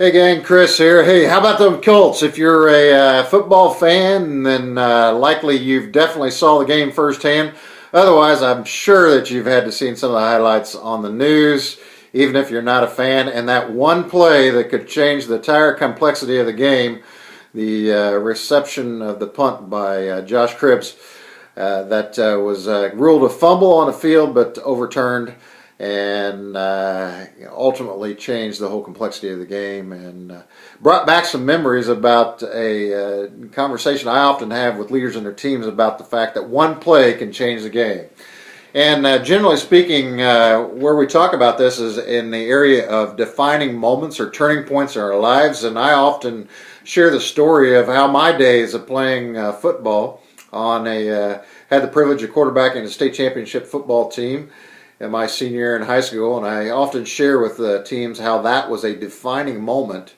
Hey gang, Chris here. Hey, how about them Colts? If you're a football fan, then likely you've definitely saw the game firsthand. Otherwise, I'm sure that you've had to seen some of the highlights on the news, even if you're not a fan. And that one play that could change the entire complexity of the game, the reception of the punt by Josh Cribbs, that was ruled a fumble on the field but overturned, and ultimately changed the whole complexity of the game, and brought back some memories about a conversation I often have with leaders and their teams about the fact that one play can change the game. And generally speaking, where we talk about this is in the area of defining moments or turning points in our lives. And I often share the story of how my days of playing football had the privilege of quarterbacking a state championship football team in my senior year in high school, and I often share with the teams how that was a defining moment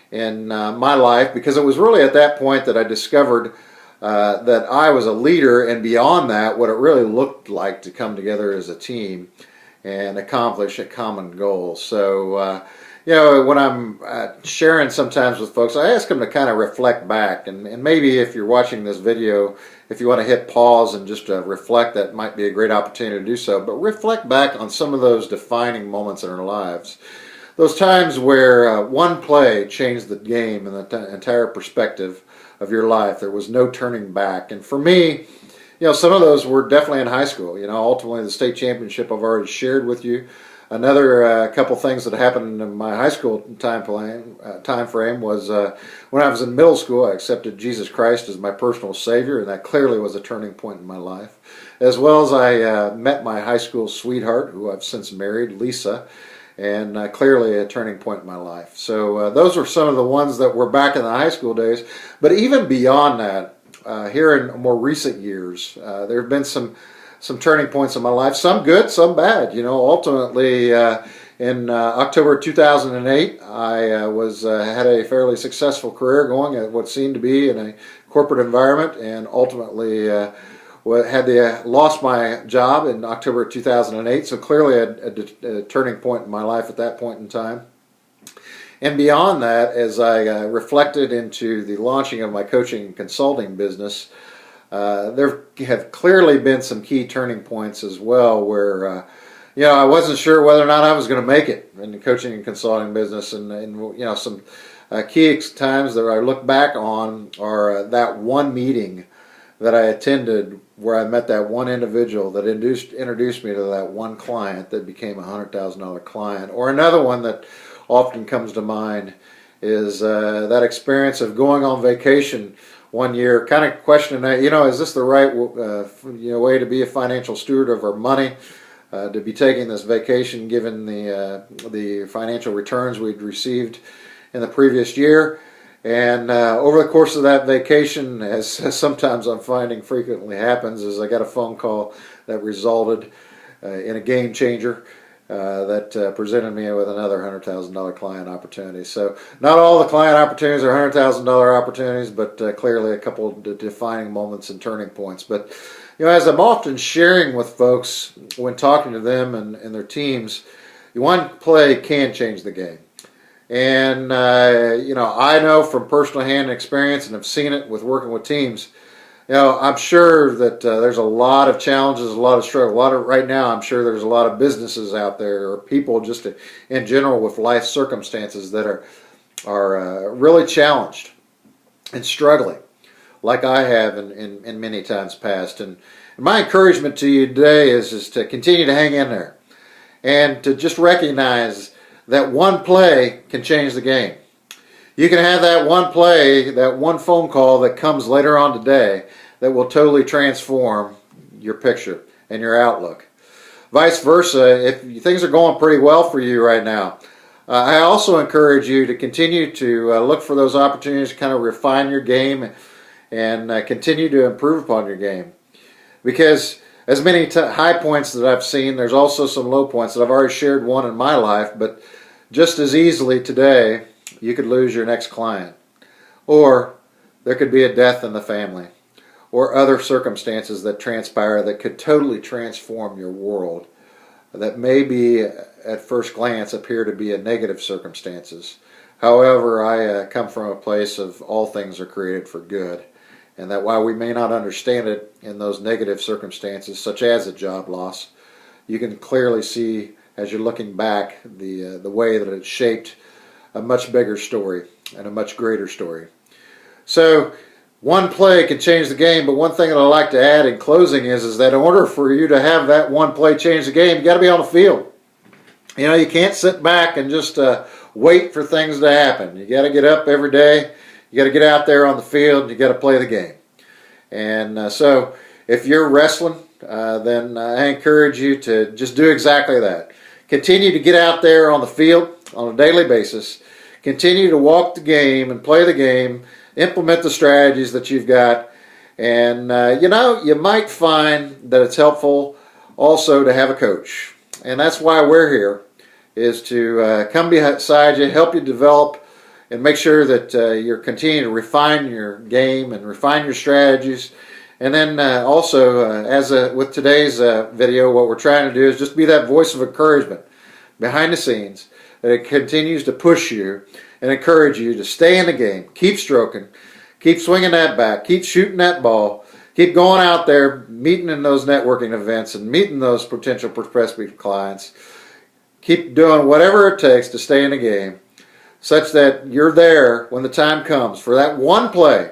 in my life, because it was really at that point that I discovered that I was a leader, and beyond that, what it really looked like to come together as a team and accomplish a common goal. So, when I'm sharing sometimes with folks, I ask them to kind of reflect back, and maybe if you're watching this video, if you want to hit pause and just reflect, that might be a great opportunity to do so. But reflect back on some of those defining moments in our lives. Those times where one play changed the game and the entire perspective of your life. There was no turning back. And for me, some of those were definitely in high school. Ultimately the state championship I've already shared with you. Another couple things that happened in my high school time frame was when I was in middle school, I accepted Jesus Christ as my personal Savior, and that clearly was a turning point in my life. As well as I met my high school sweetheart, who I've since married, Lisa, and clearly a turning point in my life. So those were some of the ones that were back in the high school days. But even beyond that, here in more recent years, there have been some turning points in my life, some good, some bad. Ultimately, in October 2008, I had a fairly successful career going at what seemed to be in a corporate environment, and ultimately lost my job in October 2008. So clearly a turning point in my life at that point in time. And beyond that, as I reflected into the launching of my coaching and consulting business, there have clearly been some key turning points as well where, I wasn't sure whether or not I was going to make it in the coaching and consulting business. And some key times that I look back on are that one meeting that I attended where I met that one individual that introduced me to that one client that became a $100,000 client. Or another one that often comes to mind is that experience of going on vacation one year, kind of questioning, is this the right way to be a financial steward of our money, to be taking this vacation given the financial returns we'd received in the previous year. And over the course of that vacation, as sometimes I'm finding frequently happens, is I got a phone call that resulted in a game changer that presented me with another $100,000 client opportunity. So not all the client opportunities are $100,000 opportunities, but clearly a couple of defining moments and turning points. But as I'm often sharing with folks when talking to them and their teams, one play can change the game. And I know from personal hand experience, and I've seen it with working with teams. I'm sure that there's a lot of challenges, a lot of struggle. Right now, I'm sure there's a lot of businesses out there, or people just in general with life circumstances that are really challenged and struggling, like I have in many times past. And my encouragement to you today is to continue to hang in there, and to just recognize that one play can change the game. You can have that one play, that one phone call that comes later on today that will totally transform your picture and your outlook. Vice versa, if things are going pretty well for you right now, I also encourage you to continue to look for those opportunities to kind of refine your game and continue to improve upon your game. Because as many high points that I've seen, there's also some low points that I've already shared one in my life, but just as easily today, you could lose your next client, or there could be a death in the family, or other circumstances that transpire that could totally transform your world, that maybe at first glance appear to be a negative circumstances. However, I come from a place of all things are created for good, and that while we may not understand it in those negative circumstances, such as a job loss, you can clearly see as you're looking back the way that it shaped a much bigger story and a much greater story. So one play can change the game, but one thing that I like to add in closing is that in order for you to have that one play change the game, you got to be on the field. You know, you can't sit back and just wait for things to happen. You got to get up every day. You got to get out there on the field. You got to play the game. And so if you're wrestling, then I encourage you to just do exactly that. Continue to get out there on the field on a daily basis. Continue to walk the game and play the game. Implement the strategies that you've got. And, you know, you might find that it's helpful also to have a coach. And that's why we're here, is to come beside you, help you develop, and make sure that you're continuing to refine your game and refine your strategies. And then also, with today's video, what we're trying to do is just be that voice of encouragement behind the scenes, that it continues to push you and encourage you to stay in the game, keep stroking, keep swinging that bat, keep shooting that ball, keep going out there, meeting in those networking events and meeting those potential prospective clients. Keep doing whatever it takes to stay in the game, such that you're there when the time comes for that one play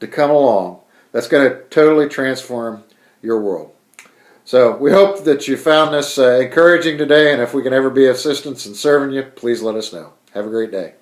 to come along that's going to totally transform your world. So we hope that you found this encouraging today, and if we can ever be of assistance in serving you, please let us know. Have a great day.